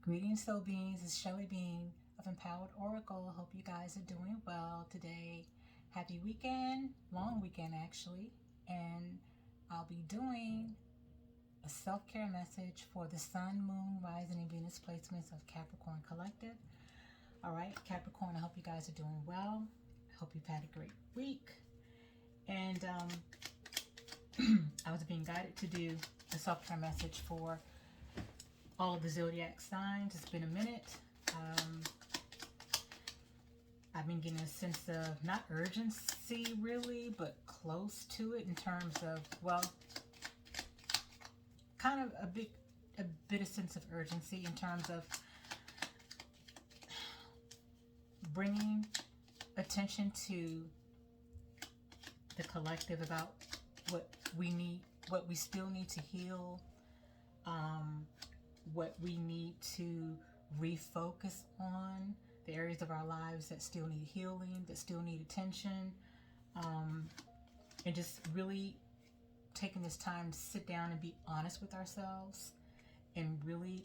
Greetings, soul beings. It's Shelly Bean of Empowered Oracle. Hope you guys are doing well today. Happy weekend, long weekend actually. And I'll be doing a self-care message for the Sun, Moon, Rising, and Venus placements of Capricorn Collective. All right, Capricorn, I hope you guys are doing well. I hope you've had a great week. And I was being guided to do a self-care message for all of the zodiac signs. It's been a minute. I've been getting a sense of not urgency really, but close to it in terms of, well, kind of a bit of sense of urgency in terms of bringing attention to the collective about what we need, what we still need to heal, what we need to refocus on, the areas of our lives that still need healing, that still need attention, and just really taking this time to sit down and be honest with ourselves and really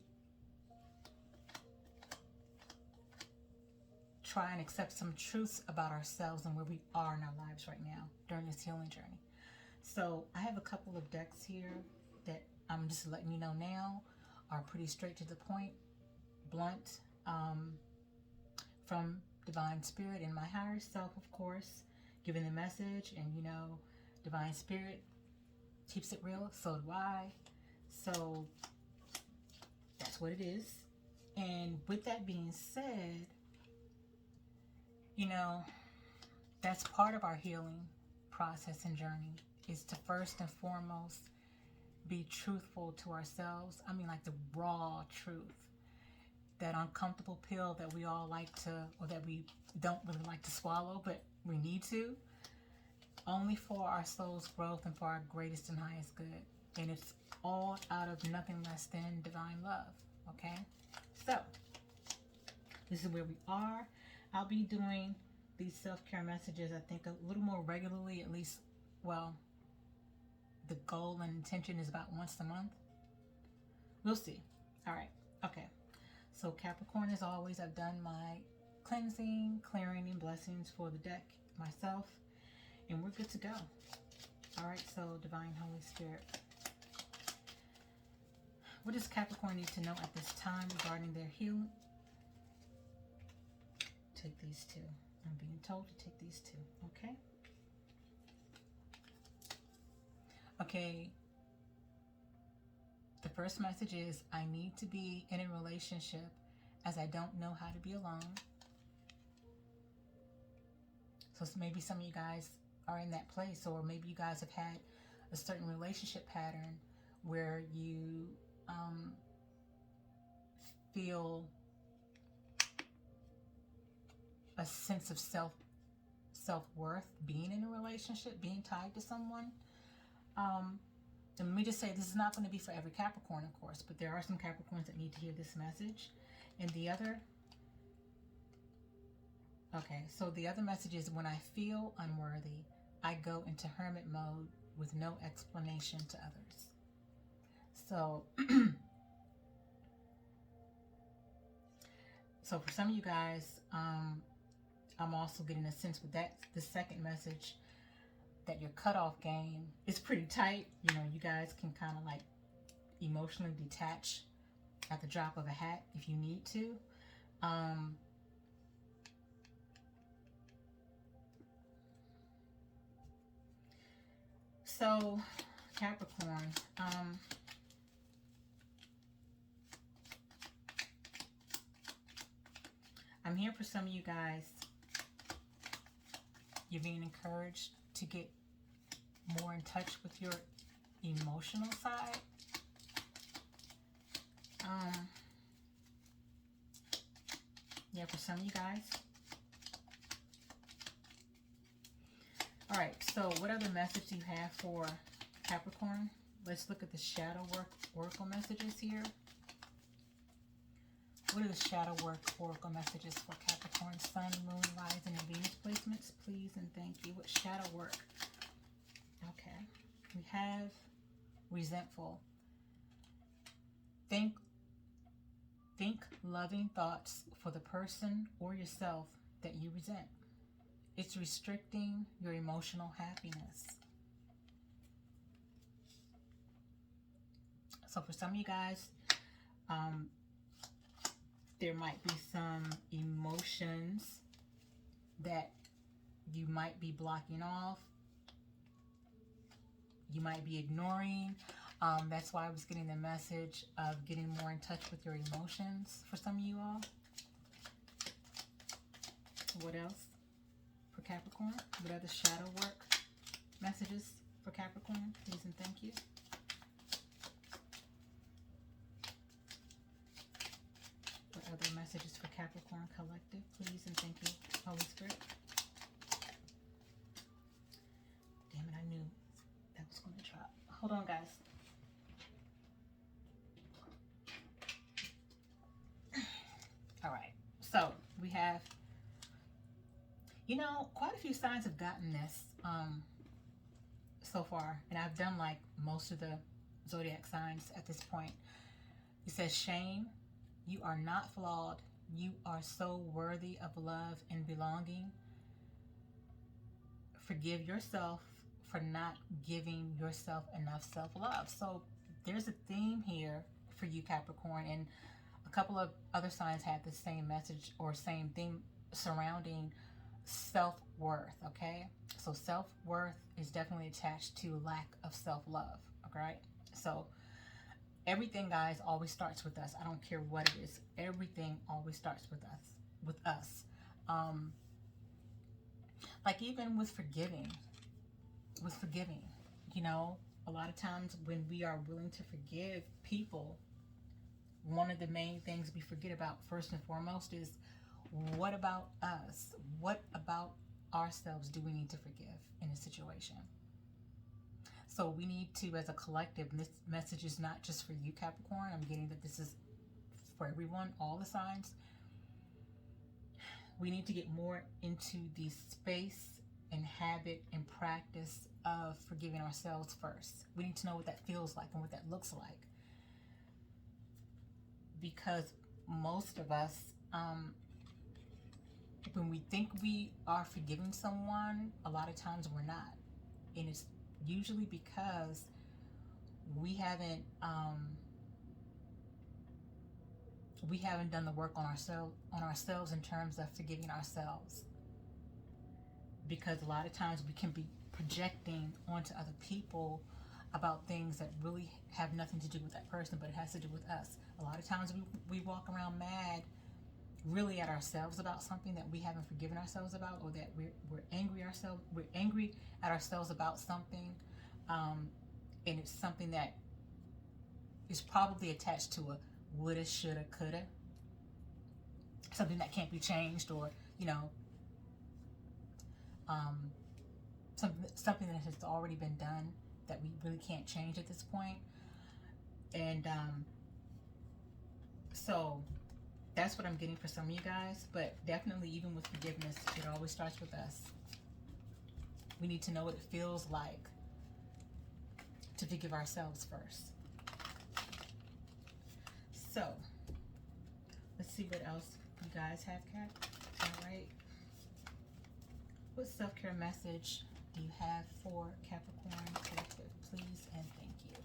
try and accept some truths about ourselves and where we are in our lives right now during this healing journey. So I have a couple of decks here that I'm just letting you know now are pretty straight to the point, blunt, from Divine Spirit and my higher self, of course, giving the message. And you know, Divine Spirit keeps it real, so do I. So that's what it is. And with that being said, you know, that's part of our healing process and journey, is to first and foremost be truthful to ourselves. I mean, like the raw truth. That uncomfortable pill that we all like to, or that we don't really like to swallow, but we need to. Only for our soul's growth and for our greatest and highest good. And it's all out of nothing less than divine love. Okay? So, this is where we are. I'll be doing these self-care messages, I think, a little more regularly, at least, well, the goal and intention is about once a month. We'll see. All right. Okay. So Capricorn, as always, I've done my cleansing, clearing, and blessings for the deck myself, and we're good to go. All right. So Divine Holy Spirit, what does Capricorn need to know at this time regarding their healing? Take these two. I'm being told to take these two. Okay. Okay. The first message is, I need to be in a relationship as I don't know how to be alone. So maybe some of you guys are in that place, or maybe you guys have had a certain relationship pattern where you feel a sense of self-worth being in a relationship, being tied to someone. And let me just say, this is not going to be for every Capricorn, of course, but there are some Capricorns that need to hear this message. And the other, okay, so the other message is, when I feel unworthy, I go into hermit mode with no explanation to others. So, so for some of you guys, I'm also getting a sense with that, the second message, that your cutoff game is pretty tight. You know, you guys can kind of like emotionally detach at the drop of a hat if you need to. So Capricorn, I'm here for some of you guys. You're being encouraged to get more in touch with your emotional side. Yeah, for some of you guys. All right, so what other message do you have for Capricorn? Let's look at the shadow work oracle messages here. What are the shadow work oracle messages for Capricorn, Sun, Moon, Rising, and Venus placements? Please and thank you. What shadow work? Okay. We have resentful. Think Think loving thoughts for the person or yourself that you resent. It's restricting your emotional happiness. So for some of you guys, there might be some emotions that you might be blocking off. You might be ignoring. That's why I was getting the message of getting more in touch with your emotions for some of you all. What else for Capricorn? What other shadow work messages for Capricorn? Please and thank you. What other messages for Capricorn Collective? Please and thank you, Holy Spirit. Damn it, I knew that was going to drop. Hold on, guys. All right. So we have, you know, quite a few signs have gotten this so far. And I've done like most of the zodiac signs at this point. It says shame. You are not flawed. You are so worthy of love and belonging. Forgive yourself for not giving yourself enough self-love. So there's a theme here for you, Capricorn, and a couple of other signs have the same message or same theme surrounding self-worth, okay? So self-worth is definitely attached to lack of self-love, okay? So everything, guys, always starts with us. I don't care what it is. Everything always starts with us. Like even with forgiving, you know, a lot of times when we are willing to forgive people, one of the main things we forget about first and foremost is, what about us? What about ourselves do we need to forgive in a situation? So we need to, as a collective, and this message is not just for you, Capricorn. I'm getting that this is for everyone, all the signs. We need to get more into the space and habit and practice of forgiving ourselves first. We need to know what that feels like and what that looks like. Because most of us, when we think we are forgiving someone, a lot of times we're not. And it's usually because we haven't done the work on ourselves in terms of forgiving ourselves. Because a lot of times we can be projecting onto other people about things that really have nothing to do with that person, but it has to do with us. A lot of times we walk around mad really at ourselves about something that we haven't forgiven ourselves about, or that we're angry at ourselves about something, and it's something that is probably attached to a woulda, shoulda, coulda, something that can't be changed, or you know, something that has already been done that we really can't change at this point. And so that's what I'm getting for some of you guys. But definitely, even with forgiveness, it always starts with us. We need to know what it feels like to forgive ourselves first. So let's see what else you guys have, Cat. All right. What self-care message do you have for Capricorn Collective? Please and thank you.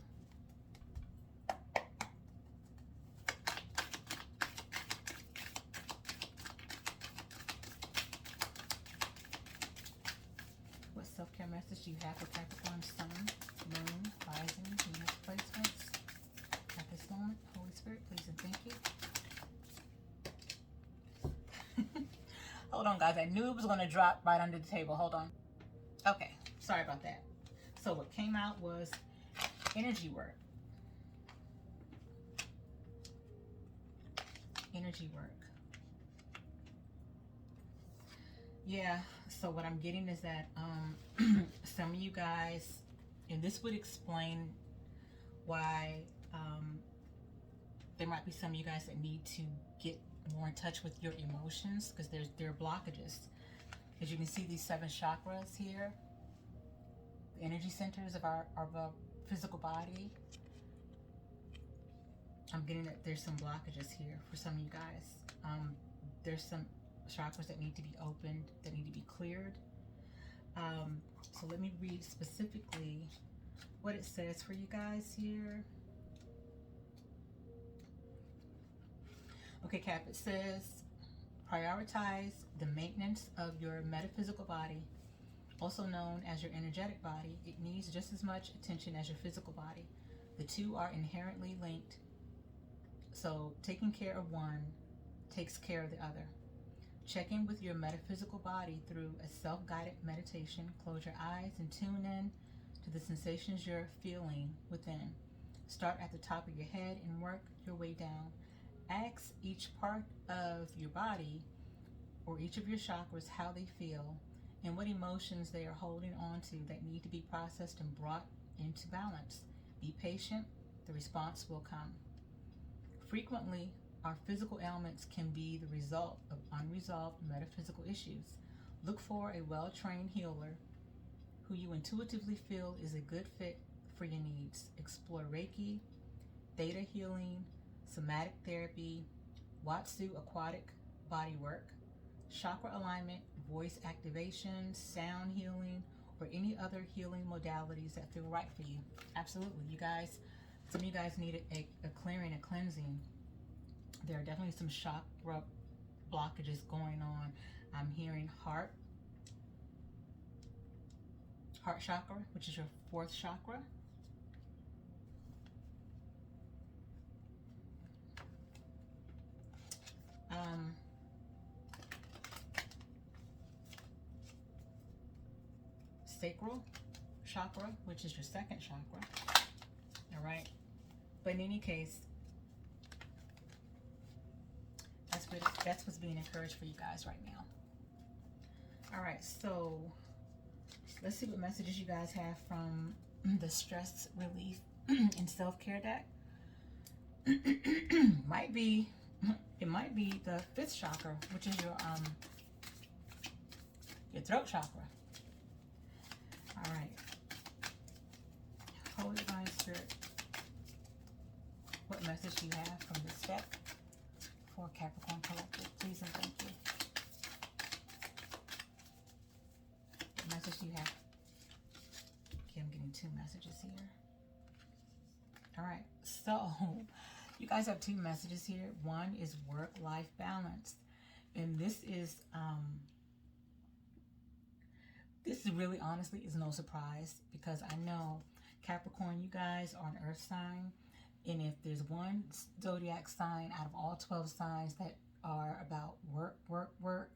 What self-care message do you have for Capricorn Sun, Moon, Rising, Venus placements at this moment? Holy Spirit, please and thank you. Hold on, guys. I knew it was going to drop right under the table. Hold on. Okay. Sorry about that. So what came out was energy work. Energy work. Yeah. So what I'm getting is that some of you guys, and this would explain why there might be some of you guys that need to get more in touch with your emotions, because there are blockages. As you can see, these 7 chakras here, the energy centers of our physical body, I'm getting that there's some blockages here for some of you guys. There's some chakras that need to be opened, that need to be cleared. So let me read specifically what it says for you guys here. Okay, Cap, it says, prioritize the maintenance of your metaphysical body, also known as your energetic body. It needs just as much attention as your physical body. The two are inherently linked. So taking care of one takes care of the other. Check in with your metaphysical body through a self-guided meditation. Close your eyes and tune in to the sensations you're feeling within. Start at the top of your head and work your way down. Ask each part of your body or each of your chakras how they feel and what emotions they are holding on to that need to be processed and brought into balance. Be patient, the response will come. Frequently, our physical ailments can be the result of unresolved metaphysical issues. Look for a well-trained healer who you intuitively feel is a good fit for your needs. Explore Reiki, Theta healing, somatic therapy, Watsu aquatic body work, chakra alignment, voice activation, sound healing, or any other healing modalities that feel right for you. Absolutely, you guys. Some of you guys need a clearing, a cleansing. There are definitely some chakra blockages going on. I'm hearing heart chakra, which is your fourth chakra. Sacral chakra, which is your second chakra. All right. But in any case, that's what's being encouraged for you guys right now. All right, so let's see what messages you guys have from the stress relief and self-care deck. It might be the fifth chakra, which is your throat chakra. All right. Holy Divine Spirit, what message do you have from this deck for Capricorn Collective? Please and thank you. What message do you have? Okay, I'm getting two messages here. All right, so you guys have two messages here. One is work-life balance, and this is really honestly is no surprise, because I know Capricorn, you guys are an earth sign, and if there's one zodiac sign out of all 12 signs that are about work,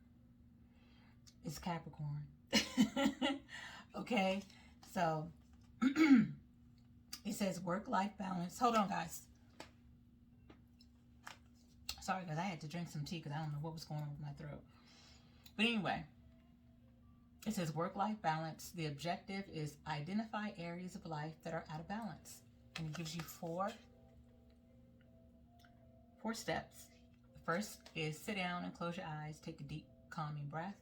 it's Capricorn. Okay, so it says work-life balance. Hold on, guys. Sorry, guys, I had to drink some tea because I don't know what was going on with my throat. But anyway, it says work-life balance. The objective is identify areas of life that are out of balance. And it gives you four steps. The first is sit down and close your eyes. Take a deep, calming breath.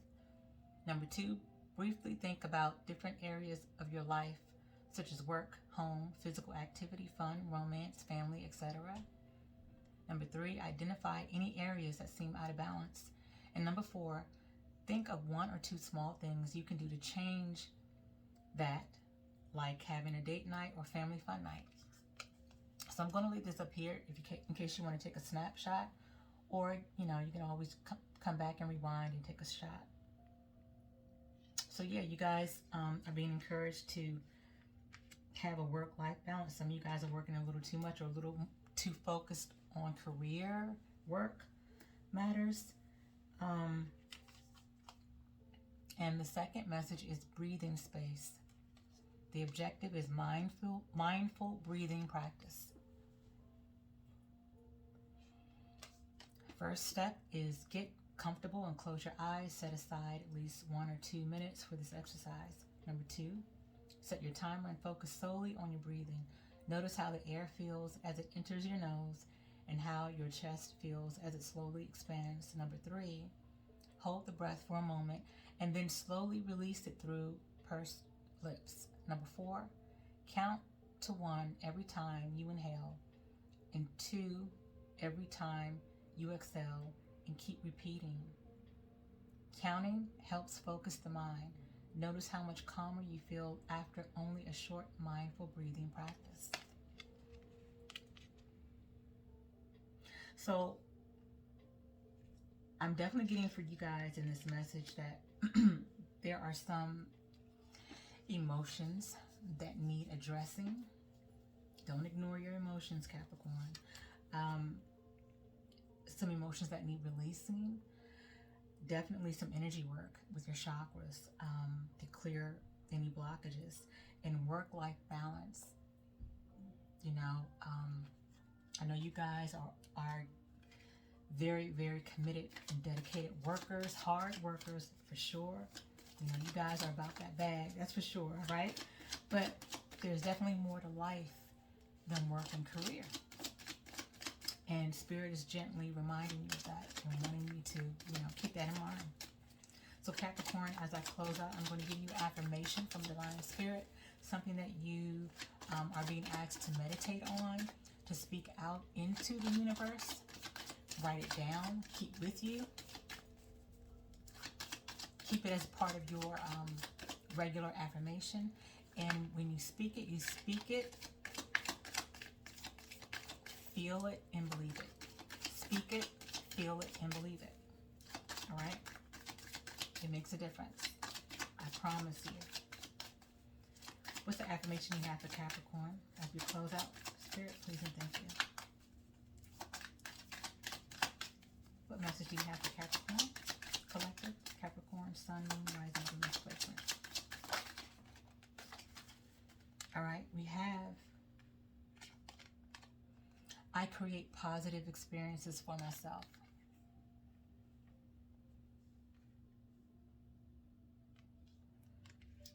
Number 2, briefly think about different areas of your life, such as work, home, physical activity, fun, romance, family, etc. Number 3, identify any areas that seem out of balance. And number 4, think of 1 or 2 small things you can do to change that, like having a date night or family fun night. So I'm going to leave this up here in case you want to take a snapshot, or you can always come back and rewind and take a shot. So yeah, you guys are being encouraged to have a work-life balance. Some of you guys are working a little too much or a little too focused on career, work matters. And the second message is breathing space. The objective is mindful breathing practice. First step is get comfortable and close your eyes. Set aside at least 1 or 2 minutes for this exercise. Number 2, set your timer and focus solely on your breathing. Notice how the air feels as it enters your nose and how your chest feels as it slowly expands. Number 3, hold the breath for a moment and then slowly release it through pursed lips. Number 4, count to 1 every time you inhale and 2 every time you exhale, and keep repeating. Counting helps focus the mind. Notice how much calmer you feel after only a short mindful breathing practice. So I'm definitely getting for you guys in this message that there are some emotions that need addressing. Don't ignore your emotions, Capricorn. Some emotions that need releasing. Definitely some energy work with your chakras to clear any blockages, and work-life balance. You know, I know you guys are very, very committed and dedicated workers, hard workers for sure. You know, you guys are about that bag, that's for sure, right? But there's definitely more to life than work and career. And Spirit is gently reminding you of that and wanting you to, you know, keep that in mind. So Capricorn, as I close out, I'm going to give you affirmation from Divine Spirit, something that you are being asked to meditate on, to speak out into the universe. Write it down, keep with you. Keep it as part of your regular affirmation. And when you speak it, feel it and believe it. Speak it, feel it, and believe it. All right? It makes a difference. I promise you. What's the affirmation you have for Capricorn as we close out? Spirit, please and thank you. What message do you have for Capricorn? Collective, Capricorn, Sun, Moon, Rising, Venus placement. All right, we have, I create positive experiences for myself.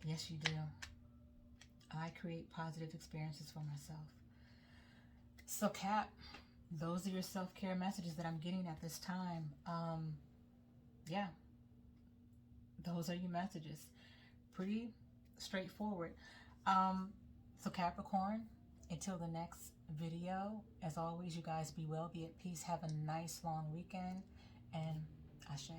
Yes, you do. I create positive experiences for myself. So, Cap, those are your self-care messages that I'm getting at this time. Yeah, those are your messages. Pretty straightforward. So Capricorn, until the next video, as always, you guys be well, be at peace, have a nice long weekend, and Ashe.